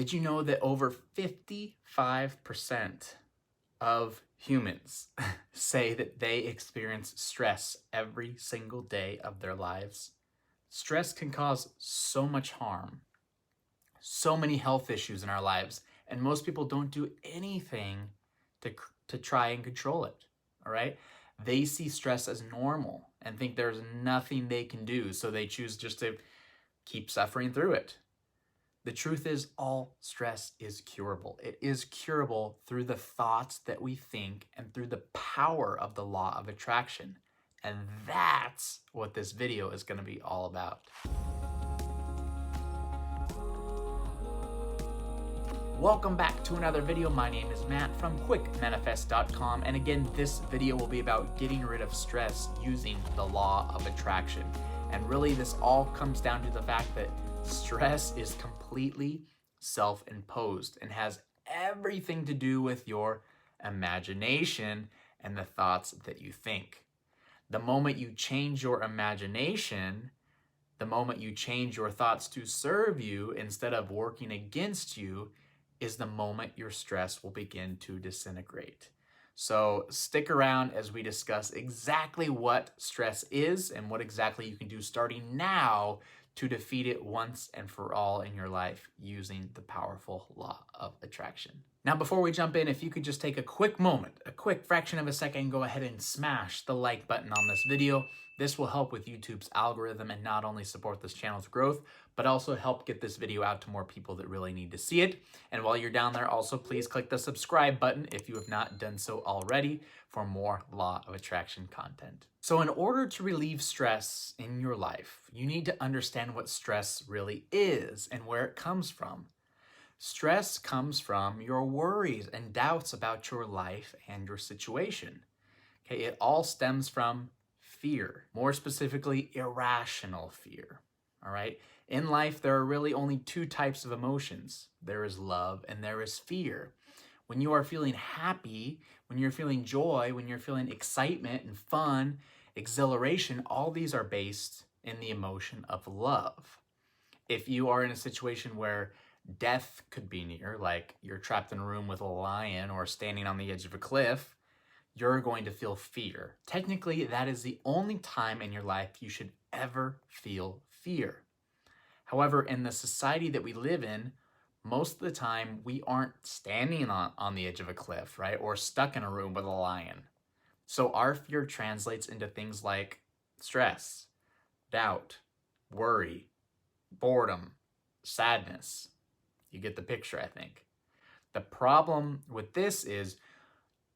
Did you know that over 55% of humans say that they experience stress every single day of their lives? Stress can cause so much harm, so many health issues in our lives, and most people don't do anything to try and control it, all right? They see stress as normal and think there's nothing they can do, so they choose just to keep suffering through it. The truth is, all stress is curable. It is curable through the thoughts that we think and through the power of the law of attraction. And that's what this video is going to be all about. Welcome back to another video. My name is Matt from quickmanifest.com. And again, this video will be about getting rid of stress using the law of attraction. And really, this all comes down to the fact that stress is completely self-imposed and has everything to do with your imagination and the thoughts that you think. The moment you change your imagination, the moment you change your thoughts to serve you instead of working against you, is the moment your stress will begin to disintegrate. So stick around as we discuss exactly what stress is and what exactly you can do starting now to defeat it once and for all in your life using the powerful law of attraction. Now, before we jump in, if you could just take a quick moment, a quick fraction of a second, go ahead and smash the like button on this video. This will help with YouTube's algorithm and not only support this channel's growth, but also help get this video out to more people that really need to see it. And while you're down there, also please click the subscribe button if you have not done so already for more law of attraction content. So in order to relieve stress in your life, you need to understand what stress really is and where it comes from. Stress comes from your worries and doubts about your life and your situation. Okay, it all stems from fear, more specifically, irrational fear. All right. In life, there are really only two types of emotions. There is love and there is fear. When you are feeling happy, when you're feeling joy, when you're feeling excitement and fun, exhilaration, all these are based in the emotion of love. If you are in a situation where death could be near, like you're trapped in a room with a lion or standing on the edge of a cliff, you're going to feel fear. Technically, that is the only time in your life you should ever feel fear. However, in the society that we live in, most of the time we aren't standing on the edge of a cliff, right? Or stuck in a room with a lion. So our fear translates into things like stress, doubt, worry, boredom, sadness. You get the picture, I think. The problem with this is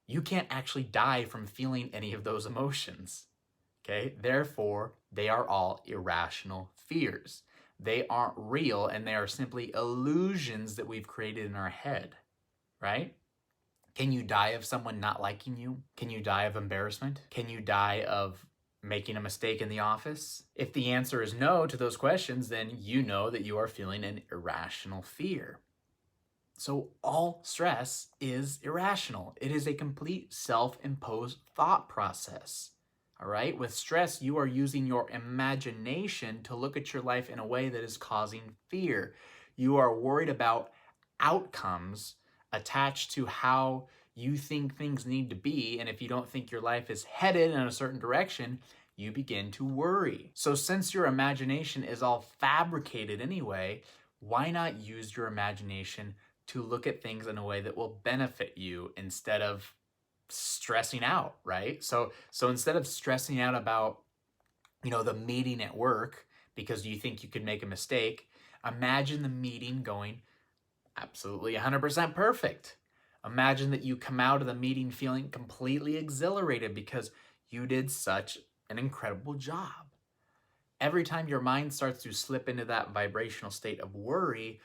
you can't actually die from feeling any of those emotions, okay? Therefore, they are all irrational fears. They aren't real, and they are simply illusions that we've created in our head, right? Can you die of someone not liking you? Can you die of embarrassment? Can you die of making a mistake in the office? If the answer is no to those questions, then you know that you are feeling an irrational fear. So all stress is irrational. It is a complete self-imposed thought process. All right? With stress, you are using your imagination to look at your life in a way that is causing fear. You are worried about outcomes attached to how you think things need to be. And if you don't think your life is headed in a certain direction, you begin to worry. So since your imagination is all fabricated anyway, why not use your imagination to look at things in a way that will benefit you instead of stressing out, right? So instead of stressing out about, the meeting at work because you think you could make a mistake, imagine the meeting going absolutely 100% perfect. Imagine that you come out of the meeting feeling completely exhilarated because you did such an incredible job. Every time your mind starts to slip into that vibrational state of worry,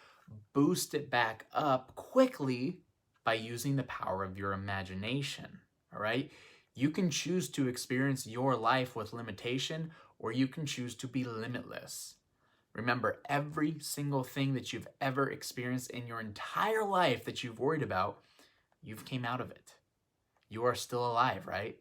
boost it back up quickly by using the power of your imagination, all right? You can choose to experience your life with limitation, or you can choose to be limitless. Remember, every single thing that you've ever experienced in your entire life that you've worried about, you've came out of it. You are still alive, right?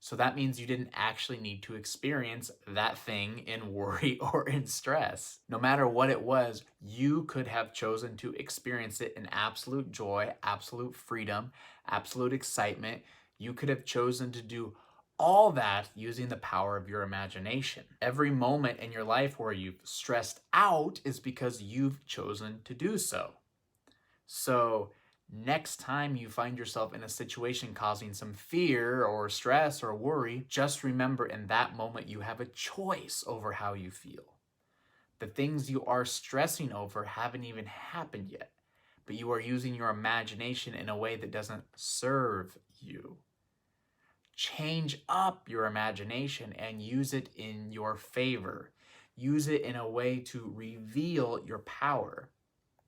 So that means you didn't actually need to experience that thing in worry or in stress. No matter what it was, you could have chosen to experience it in absolute joy, absolute freedom, absolute excitement. You could have chosen to do all that using the power of your imagination. Every moment in your life where you've stressed out is because you've chosen to do so. So next time you find yourself in a situation causing some fear or stress or worry, just remember in that moment you have a choice over how you feel. The things you are stressing over haven't even happened yet, but you are using your imagination in a way that doesn't serve you. Change up your imagination and use it in your favor. Use it in a way to reveal your power.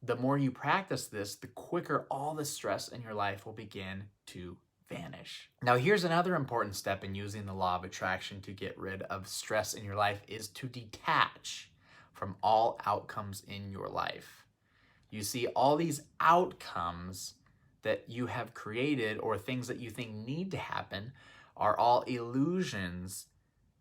The more you practice this, the quicker all the stress in your life will begin to vanish. Now, here's another important step in using the law of attraction to get rid of stress in your life is to detach from all outcomes in your life. You see, all these outcomes that you have created or things that you think need to happen are all illusions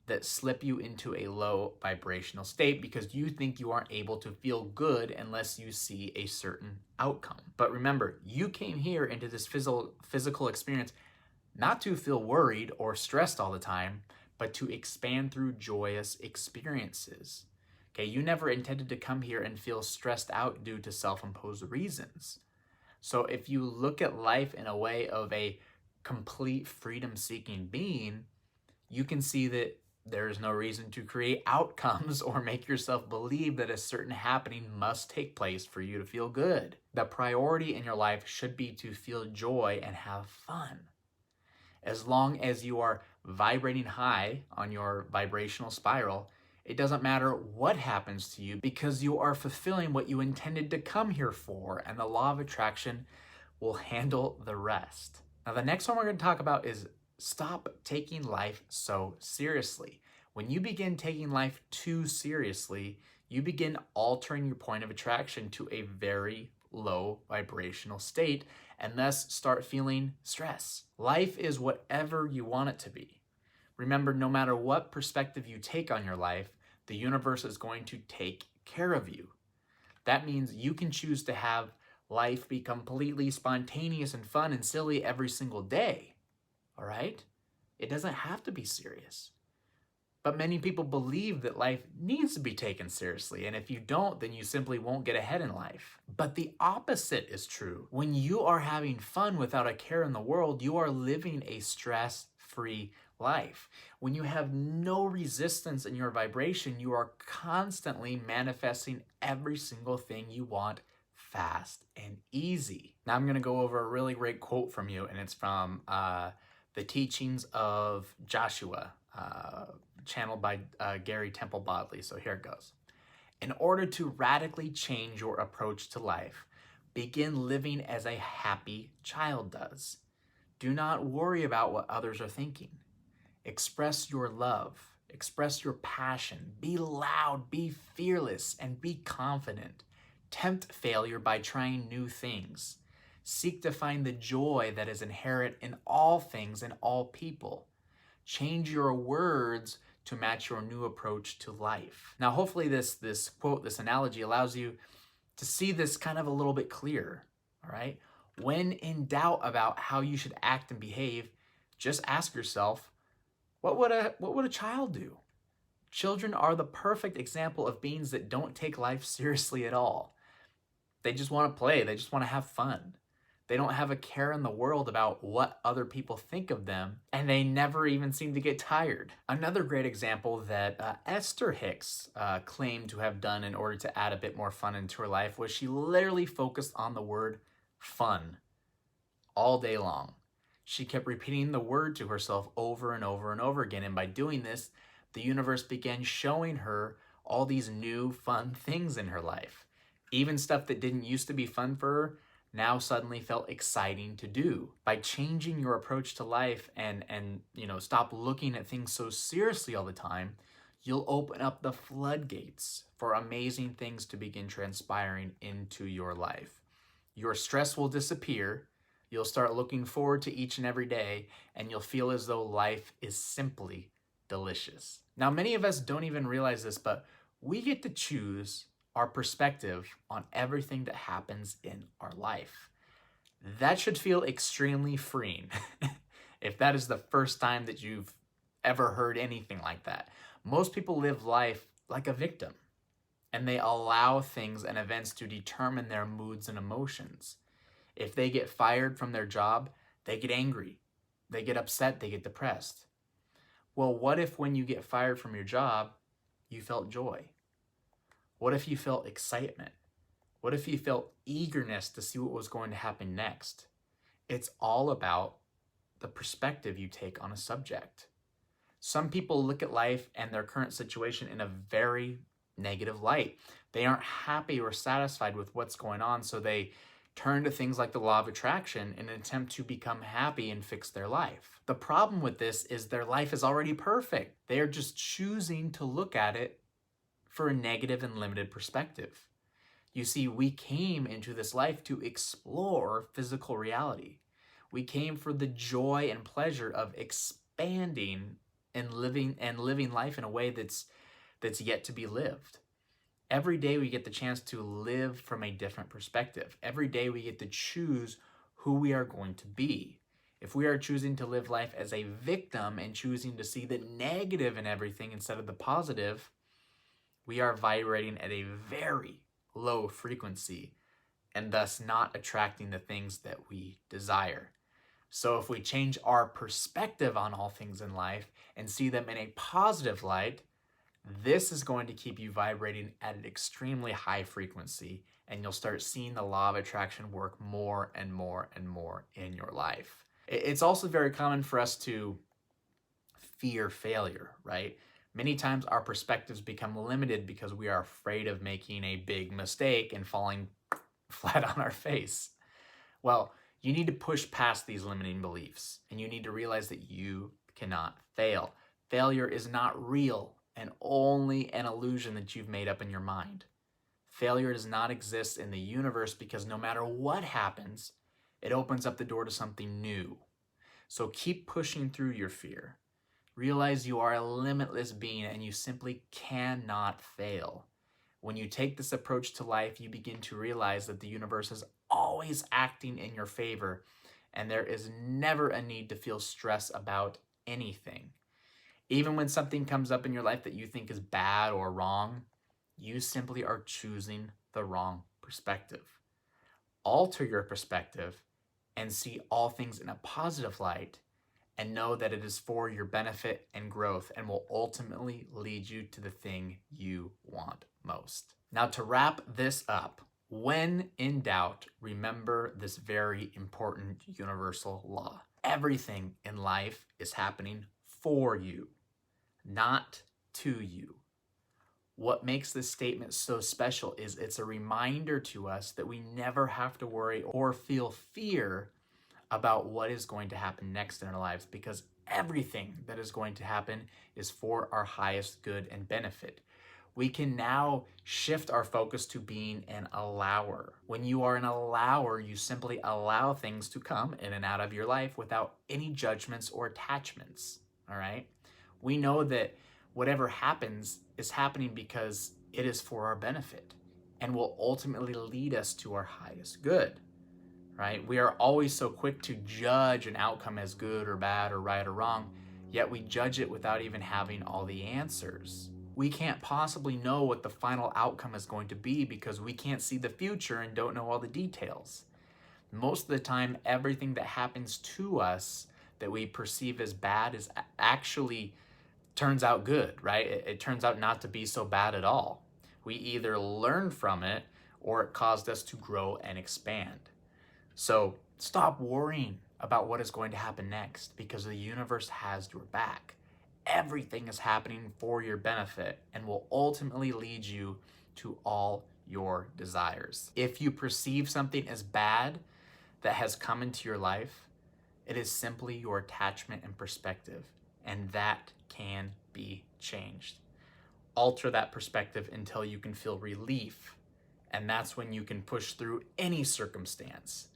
that slip you into a low vibrational state because you think you aren't able to feel good unless you see a certain outcome. But remember, you came here into this physical experience not to feel worried or stressed all the time, but to expand through joyous experiences. Okay, you never intended to come here and feel stressed out due to self-imposed reasons. So if you look at life in a way of a complete freedom-seeking being, you can see that there is no reason to create outcomes or make yourself believe that a certain happening must take place for you to feel good. The priority in your life should be to feel joy and have fun. As long as you are vibrating high on your vibrational spiral, it doesn't matter what happens to you because you are fulfilling what you intended to come here for, and the law of attraction will handle the rest. Now, the next one we're going to talk about is stop taking life so seriously. When you begin taking life too seriously, you begin altering your point of attraction to a very low vibrational state and thus start feeling stress. Life is whatever you want it to be. Remember, no matter what perspective you take on your life, the universe is going to take care of you. That means you can choose to have life be completely spontaneous and fun and silly every single day. All right? It doesn't have to be serious. But many people believe that life needs to be taken seriously, and if you don't, then you simply won't get ahead in life. But the opposite is true. When you are having fun without a care in the world, you are living a stress-free life. When you have no resistance in your vibration, you are constantly manifesting every single thing you want fast and easy. Now I'm going to go over a really great quote from you, and it's from the teachings of Joshua, channeled by Gary Temple Bodley. So here it goes. In order to radically change your approach to life, begin living as a happy child does. Do not worry about what others are thinking. Express your love. Express your passion. Be loud, be fearless, and be confident. Tempt failure by trying new things. Seek to find the joy that is inherent in all things and all people. Change your words to match your new approach to life. Now, hopefully this quote, this analogy allows you to see this kind of a little bit clearer, all right? When in doubt about how you should act and behave, just ask yourself, what would a child do? Children are the perfect example of beings that don't take life seriously at all. They just want to play. They just want to have fun. They don't have a care in the world about what other people think of them, and they never even seem to get tired. Another great example that Esther Hicks claimed to have done in order to add a bit more fun into her life was she literally focused on the word fun all day long. She kept repeating the word to herself over and over and over again, and by doing this, the universe began showing her all these new fun things in her life. Even stuff that didn't used to be fun for her now suddenly felt exciting to do. By changing your approach to life and stop looking at things so seriously all the time, you'll open up the floodgates for amazing things to begin transpiring into your life. Your stress will disappear, You'll start looking forward to each and every day, and you'll feel as though life is simply delicious. Now, many of us don't even realize this, but we get to choose our perspective on everything that happens in our life. That should feel extremely freeing if that is the first time that you've ever heard anything like that. Most people live life like a victim, and they allow things and events to determine their moods and emotions. If they get fired from their job, they get angry, they get upset, they get depressed. Well, what if when you get fired from your job, you felt joy? What if you felt excitement? What if you felt eagerness to see what was going to happen next? It's all about the perspective you take on a subject. Some people look at life and their current situation in a very negative light. They aren't happy or satisfied with what's going on, so they turn to things like the law of attraction in an attempt to become happy and fix their life. The problem with this is their life is already perfect. They are just choosing to look at it for a negative and limited perspective. You see, we came into this life to explore physical reality. We came for the joy and pleasure of expanding and living life in a way that's yet to be lived. Every day we get the chance to live from a different perspective. Every day we get to choose who we are going to be. If we are choosing to live life as a victim and choosing to see the negative in everything instead of the positive, we are vibrating at a very low frequency and thus not attracting the things that we desire. So if we change our perspective on all things in life and see them in a positive light, this is going to keep you vibrating at an extremely high frequency, and you'll start seeing the law of attraction work more and more and more in your life. It's also very common for us to fear failure, right? Many times our perspectives become limited because we are afraid of making a big mistake and falling flat on our face. Well, you need to push past these limiting beliefs, and you need to realize that you cannot fail. Failure is not real and only an illusion that you've made up in your mind. Failure does not exist in the universe because no matter what happens, it opens up the door to something new. So keep pushing through your fear. Realize you are a limitless being and you simply cannot fail. When you take this approach to life, you begin to realize that the universe is always acting in your favor, and there is never a need to feel stress about anything. Even when something comes up in your life that you think is bad or wrong, you simply are choosing the wrong perspective. Alter your perspective and see all things in a positive light, and know that it is for your benefit and growth and will ultimately lead you to the thing you want most. Now, to wrap this up, when in doubt, remember this very important universal law. Everything in life is happening for you, not to you. What makes this statement so special is it's a reminder to us that we never have to worry or feel fear about what is going to happen next in our lives, because everything that is going to happen is for our highest good and benefit. We can now shift our focus to being an allower. When you are an allower, you simply allow things to come in and out of your life without any judgments or attachments, all right? We know that whatever happens is happening because it is for our benefit and will ultimately lead us to our highest good. Right? We are always so quick to judge an outcome as good or bad or right or wrong, yet we judge it without even having all the answers. We can't possibly know what the final outcome is going to be because we can't see the future and don't know all the details. Most of the time, everything that happens to us that we perceive as bad is actually turns out good, right? It turns out not to be so bad at all. We either learn from it or it caused us to grow and expand. So stop worrying about what is going to happen next, because the universe has your back. Everything is happening for your benefit and will ultimately lead you to all your desires. If you perceive something as bad that has come into your life, it is simply your attachment and perspective, and that can be changed. Alter that perspective until you can feel relief, and that's when you can push through any circumstance.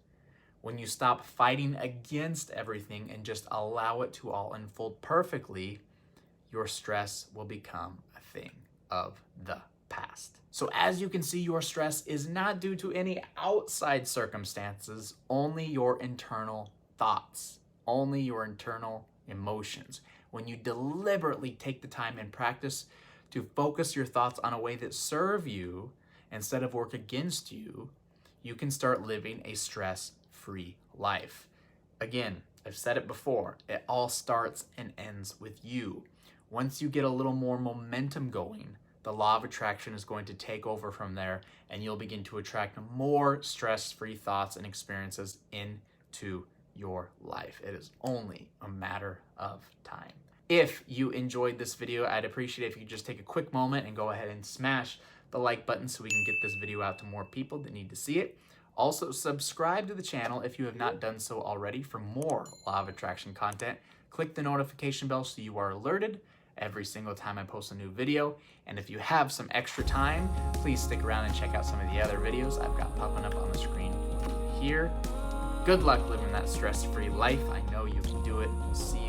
When you stop fighting against everything and just allow it to all unfold perfectly, your stress will become a thing of the past. So as you can see, your stress is not due to any outside circumstances, only your internal thoughts, only your internal emotions. When you deliberately take the time and practice to focus your thoughts on a way that serve you instead of work against you, you can start living a stress-free life. Again, I've said it before, it all starts and ends with you. Once you get a little more momentum going, the law of attraction is going to take over from there, and you'll begin to attract more stress-free thoughts and experiences into your life. It is only a matter of time. If you enjoyed this video, I'd appreciate it if you could just take a quick moment and go ahead and smash the like button so we can get this video out to more people that need to see it. Also, subscribe to the channel if you have not done so already for more law of attraction content. Click the notification bell so you are alerted every single time I post a new video. And if you have some extra time, please stick around and check out some of the other videos I've got popping up on the screen here. Good luck living that stress-free life. I know you can do it. See you